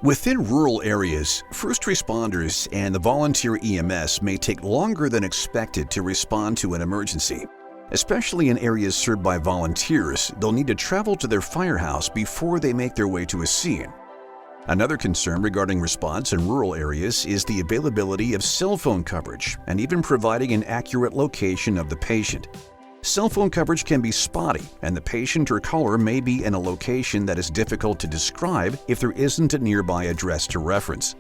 Within rural areas, first responders and the volunteer EMS may take longer than expected to respond to an emergency. Especially in areas served by volunteers, they'll need to travel to their firehouse before they make their way to a scene. Another concern regarding response in rural areas is the availability of cell phone coverage and even providing an accurate location of the patient. Cell phone coverage can be spotty, and the patient or caller may be in a location that is difficult to describe if there isn't a nearby address to reference.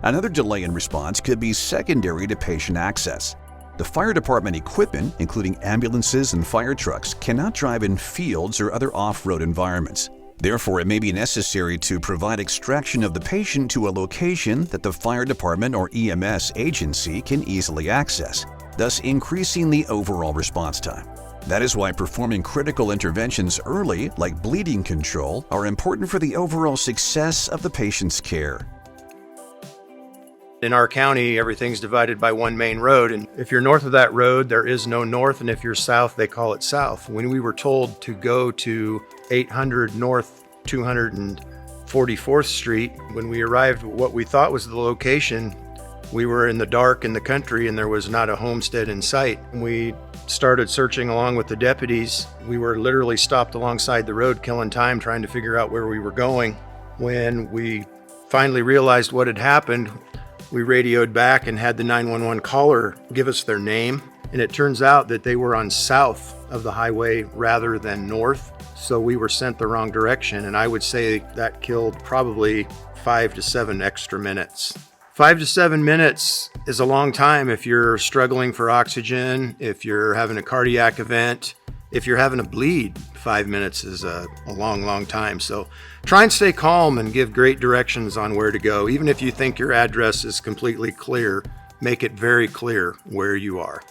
Another delay in response could be secondary to patient access. The fire department equipment, including ambulances and fire trucks, cannot drive in fields or other off-road environments. Therefore, it may be necessary to provide extraction of the patient to a location that the fire department or EMS agency can easily access, thus increasing the overall response time. That is why performing critical interventions early, like bleeding control, are important for the overall success of the patient's care. In our county, everything's divided by one main road, and if you're north of that road, there is no north, and if you're south, they call it south. When we were told to go to 800 North 244th Street, when we arrived at what we thought was the location, we were in the dark in the country and there was not a homestead in sight. We started searching along with the deputies. We were literally stopped alongside the road, killing time, trying to figure out where we were going. When we finally realized what had happened, we radioed back and had the 911 caller give us their name. And it turns out that they were on south of the highway rather than north. So we were sent the wrong direction. And I would say that killed probably 5 to 7 extra minutes. 5 to 7 minutes is a long time if you're struggling for oxygen, if you're having a cardiac event, if you're having a bleed. 5 minutes is a long time. So try and stay calm and give great directions on where to go. Even if you think your address is completely clear, make it very clear where you are.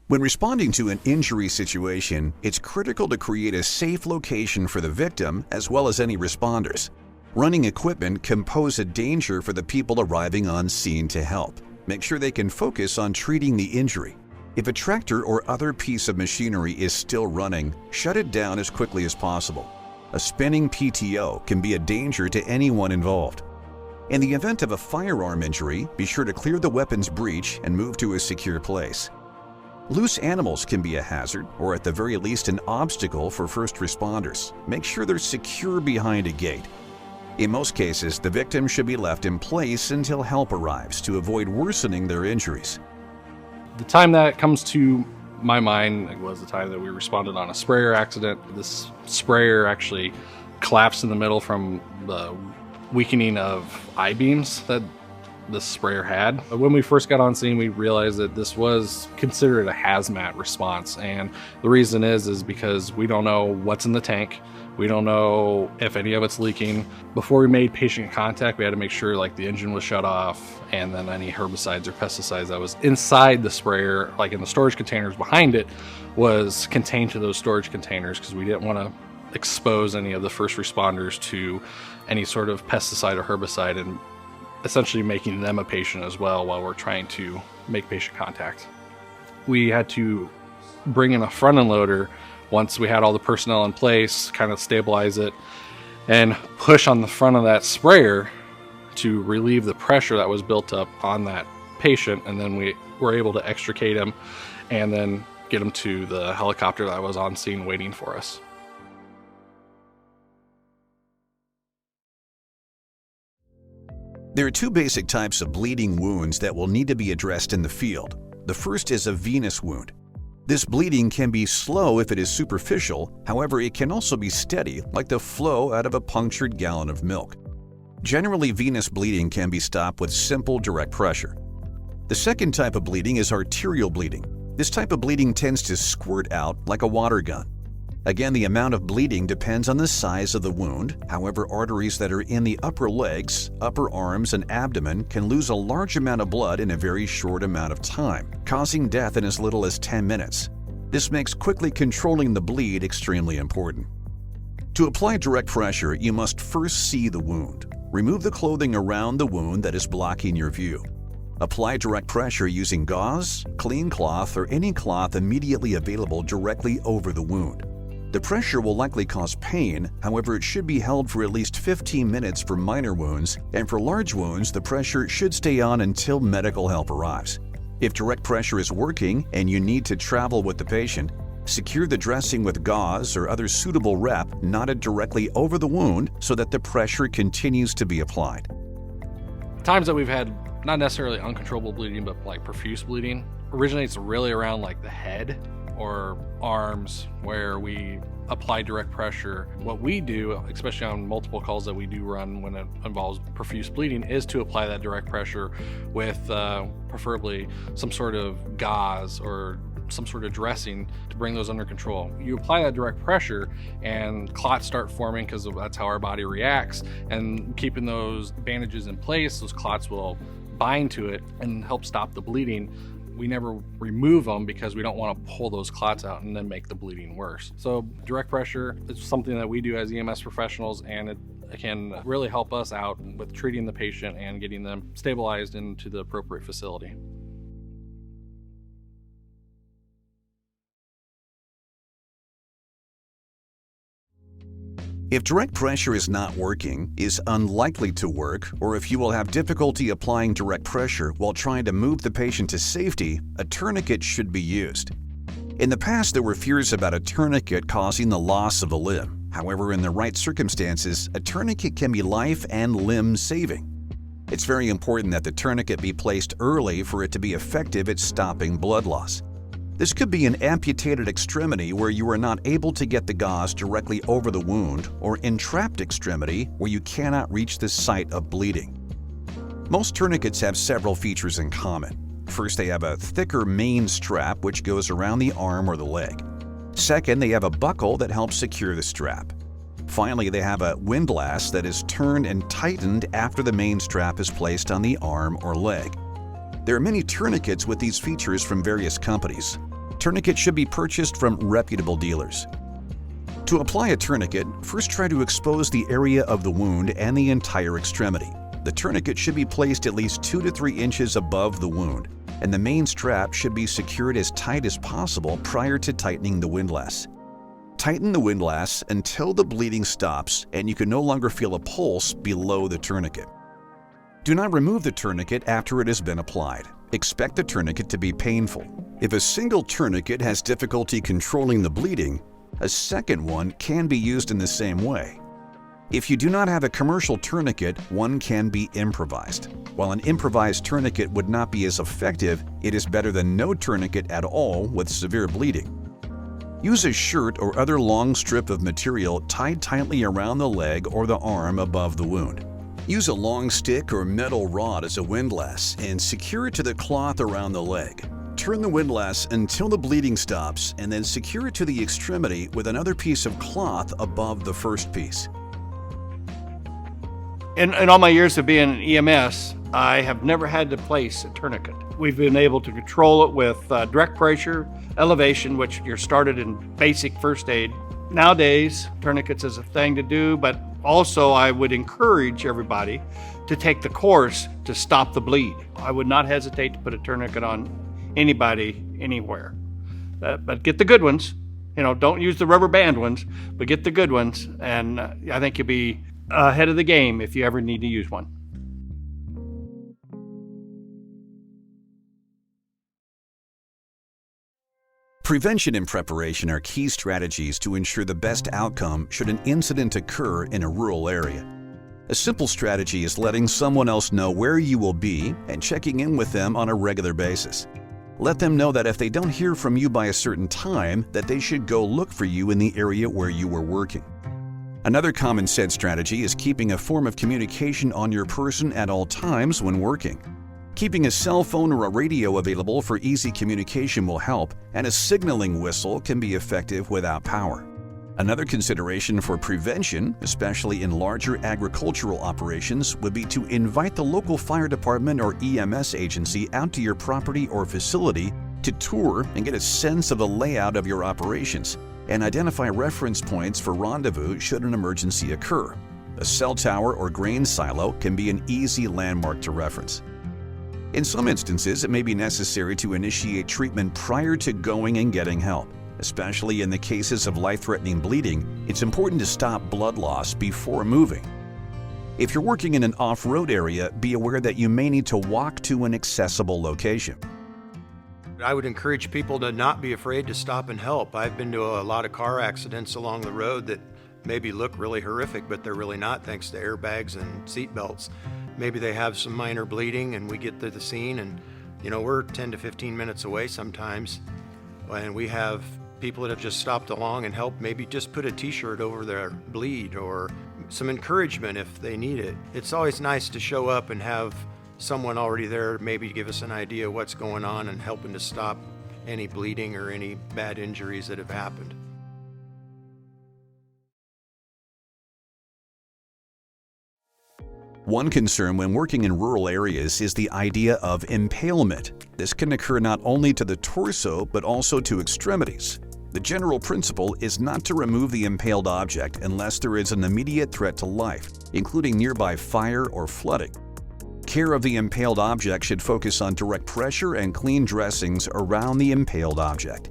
When responding to an injury situation, it's critical to create a safe location for the victim as well as any responders. Running equipment can pose a danger for the people arriving on scene to help. Make sure they can focus on treating the injury. If a tractor or other piece of machinery is still running, shut it down as quickly as possible. A spinning PTO can be a danger to anyone involved. In the event of a firearm injury, be sure to clear the weapon's breech and move to a secure place. Loose animals can be a hazard, or at the very least an obstacle for first responders. Make sure they're secure behind a gate. In most cases, the victim should be left in place until help arrives to avoid worsening their injuries. The time that comes to my mind was the time that we responded on a sprayer accident. This sprayer actually collapsed in the middle from the weakening of I-beams that this sprayer had. When we first got on scene, we realized that this was considered a hazmat response, and the reason is because we don't know what's in the tank. We don't know if any of it's leaking. Before we made patient contact, we had to make sure like the engine was shut off, and then any herbicides or pesticides that was inside the sprayer, like in the storage containers behind it, was contained to those storage containers because we didn't want to expose any of the first responders to any sort of pesticide or herbicide, and essentially making them a patient as well while we're trying to make patient contact. We had to bring in a front end loader once we had all the personnel in place, kind of stabilize it, and push on the front of that sprayer to relieve the pressure that was built up on that patient, and then we were able to extricate him and then get him to the helicopter that was on scene waiting for us. There are two basic types of bleeding wounds that will need to be addressed in the field. The first is a venous wound. This bleeding can be slow if it is superficial, however, it can also be steady, like the flow out of a punctured gallon of milk. Generally, venous bleeding can be stopped with simple direct pressure. The second type of bleeding is arterial bleeding. This type of bleeding tends to squirt out like a water gun. Again, the amount of bleeding depends on the size of the wound. However, arteries that are in the upper legs, upper arms, and abdomen can lose a large amount of blood in a very short amount of time, causing death in as little as 10 minutes. This makes quickly controlling the bleed extremely important. To apply direct pressure, you must first see the wound. Remove the clothing around the wound that is blocking your view. Apply direct pressure using gauze, clean cloth, or any cloth immediately available directly over the wound. The pressure will likely cause pain, however, it should be held for at least 15 minutes for minor wounds, and for large wounds, the pressure should stay on until medical help arrives. If direct pressure is working and you need to travel with the patient, secure the dressing with gauze or other suitable wrap knotted directly over the wound so that the pressure continues to be applied. Times that we've had not necessarily uncontrollable bleeding, but like profuse bleeding, originates really around like the head or arms where we apply direct pressure. What we do, especially on multiple calls that we do run when it involves profuse bleeding, is to apply that direct pressure with preferably some sort of gauze or some sort of dressing to bring those under control. You apply that direct pressure and clots start forming because that's how our body reacts, and keeping those bandages in place, those clots will bind to it and help stop the bleeding. We never remove them because we don't want to pull those clots out and then make the bleeding worse. So direct pressure is something that we do as EMS professionals, and it can really help us out with treating the patient and getting them stabilized into the appropriate facility. If direct pressure is not working, is unlikely to work, or if you will have difficulty applying direct pressure while trying to move the patient to safety, a tourniquet should be used. In the past, there were fears about a tourniquet causing the loss of a limb. However, in the right circumstances, a tourniquet can be life and limb saving. It's very important that the tourniquet be placed early for it to be effective at stopping blood loss. This could be an amputated extremity where you are not able to get the gauze directly over the wound, or entrapped extremity where you cannot reach the site of bleeding. Most tourniquets have several features in common. First, they have a thicker main strap which goes around the arm or the leg. Second, they have a buckle that helps secure the strap. Finally, they have a windlass that is turned and tightened after the main strap is placed on the arm or leg. There are many tourniquets with these features from various companies. Tourniquets should be purchased from reputable dealers. To apply a tourniquet, first try to expose the area of the wound and the entire extremity. The tourniquet should be placed at least 2 to 3 inches above the wound, and the main strap should be secured as tight as possible prior to tightening the windlass. Tighten the windlass until the bleeding stops and you can no longer feel a pulse below the tourniquet. Do not remove the tourniquet after it has been applied. Expect the tourniquet to be painful. If a single tourniquet has difficulty controlling the bleeding, a second one can be used in the same way. If you do not have a commercial tourniquet, one can be improvised. While an improvised tourniquet would not be as effective, it is better than no tourniquet at all with severe bleeding. Use a shirt or other long strip of material tied tightly around the leg or the arm above the wound. Use a long stick or metal rod as a windlass and secure it to the cloth around the leg. Turn the windlass until the bleeding stops and then secure it to the extremity with another piece of cloth above the first piece. In all my years of being in EMS, I have never had to place a tourniquet. We've been able to control it with direct pressure, elevation, which you're started in basic first aid. Nowadays, tourniquets is a thing to do, but also I would encourage everybody to take the course to stop the bleed. I would not hesitate to put a tourniquet on anybody, anywhere. But get the good ones. Don't use the rubber band ones, but get the good ones. And I think you'll be ahead of the game if you ever need to use one. Prevention and preparation are key strategies to ensure the best outcome should an incident occur in a rural area. A simple strategy is letting someone else know where you will be and checking in with them on a regular basis. Let them know that if they don't hear from you by a certain time, that they should go look for you in the area where you were working. Another common sense strategy is keeping a form of communication on your person at all times when working. Keeping a cell phone or a radio available for easy communication will help, and a signaling whistle can be effective without power. Another consideration for prevention, especially in larger agricultural operations, would be to invite the local fire department or EMS agency out to your property or facility to tour and get a sense of the layout of your operations and identify reference points for rendezvous should an emergency occur. A cell tower or grain silo can be an easy landmark to reference. In some instances, it may be necessary to initiate treatment prior to going and getting help. Especially in the cases of life-threatening bleeding, it's important to stop blood loss before moving. If you're working in an off-road area, be aware that you may need to walk to an accessible location. I would encourage people to not be afraid to stop and help. I've been to a lot of car accidents along the road that maybe look really horrific, but they're really not, thanks to airbags and seat belts. Maybe they have some minor bleeding and we get to the scene and, we're 10 to 15 minutes away sometimes. And we have people that have just stopped along and helped, maybe just put a t-shirt over their bleed or some encouragement if they need it. It's always nice to show up and have someone already there, maybe give us an idea what's going on and helping to stop any bleeding or any bad injuries that have happened. One concern when working in rural areas is the idea of impalement. This can occur not only to the torso, but also to extremities. The general principle is not to remove the impaled object unless there is an immediate threat to life, including nearby fire or flooding. Care of the impaled object should focus on direct pressure and clean dressings around the impaled object.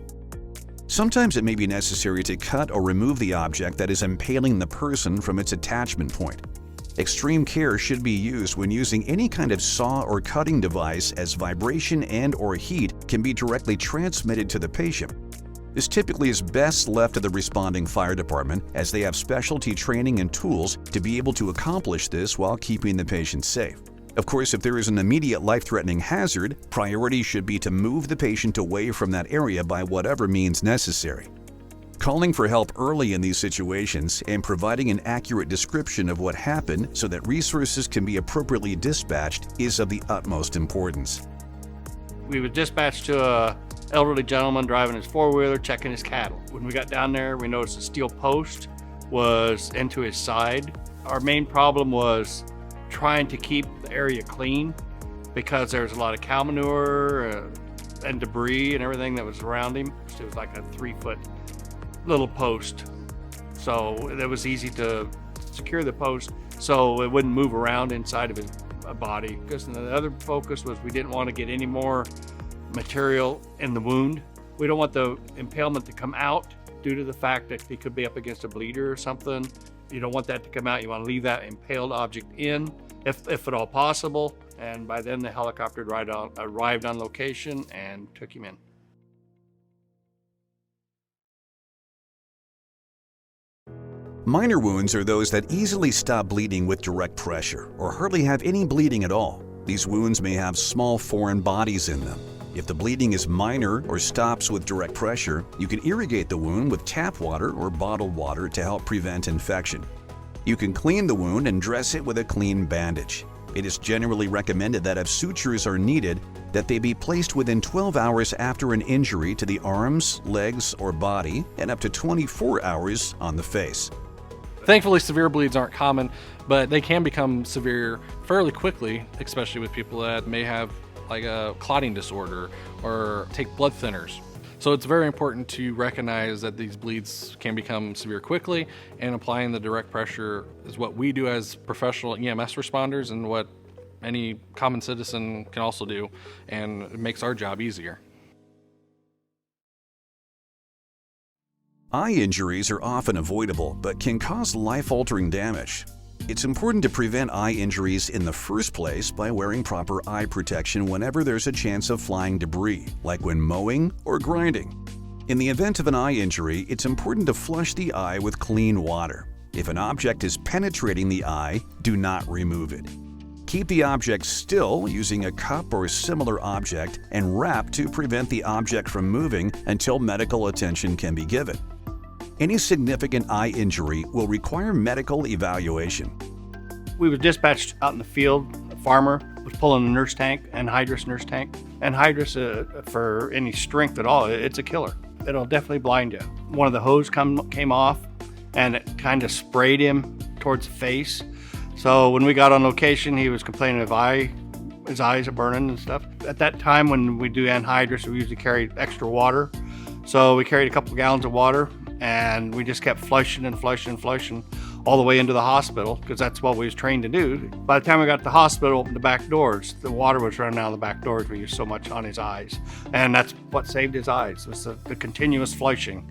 Sometimes it may be necessary to cut or remove the object that is impaling the person from its attachment point. Extreme care should be used when using any kind of saw or cutting device, as vibration and/or heat can be directly transmitted to the patient. This typically is best left to the responding fire department, as they have specialty training and tools to be able to accomplish this while keeping the patient safe. Of course, if there is an immediate life-threatening hazard, priority should be to move the patient away from that area by whatever means necessary. Calling for help early in these situations and providing an accurate description of what happened so that resources can be appropriately dispatched is of the utmost importance. We were dispatched to a elderly gentleman driving his four-wheeler, checking his cattle. When we got down there, we noticed a steel post was into his side. Our main problem was trying to keep the area clean because there was a lot of cow manure and debris and everything that was around him. It was like a 3-foot little post, so it was easy to secure the post so it wouldn't move around inside of his body. Because the other focus was we didn't want to get any more material in the wound. We don't want the impalement to come out due to the fact that he could be up against a bleeder or something. You don't want that to come out. You want to leave that impaled object in, if at all possible. And by then the helicopter arrived on location and took him in. Minor wounds are those that easily stop bleeding with direct pressure or hardly have any bleeding at all. These wounds may have small foreign bodies in them. If the bleeding is minor or stops with direct pressure, you can irrigate the wound with tap water or bottled water to help prevent infection. You can clean the wound and dress it with a clean bandage. It is generally recommended that if sutures are needed, that they be placed within 12 hours after an injury to the arms, legs, or body, and up to 24 hours on the face. Thankfully, severe bleeds aren't common, but they can become severe fairly quickly, especially with people that may have like a clotting disorder or take blood thinners. So it's very important to recognize that these bleeds can become severe quickly, and applying the direct pressure is what we do as professional EMS responders and what any common citizen can also do, and it makes our job easier. Eye injuries are often avoidable but can cause life-altering damage. It's important to prevent eye injuries in the first place by wearing proper eye protection whenever there's a chance of flying debris, like when mowing or grinding. In the event of an eye injury, it's important to flush the eye with clean water. If an object is penetrating the eye, do not remove it. Keep the object still using a cup or similar object and wrap to prevent the object from moving until medical attention can be given. Any significant eye injury will require medical evaluation. We were dispatched out in the field. A farmer was pulling a nurse tank, anhydrous nurse tank. Anhydrous, for any strength at all, it's a killer. It'll definitely blind you. One of the hose came off and it kind of sprayed him towards the face. So when we got on location, he was complaining of his eyes are burning and stuff. At that time when we do anhydrous, we usually carry extra water. So we carried a couple gallons of water and we just kept flushing and flushing and flushing all the way into the hospital, because that's what we was trained to do. By the time we got to the hospital, opened the back doors, the water was running out of the back doors. We used so much on his eyes. And that's what saved his eyes, was the continuous flushing.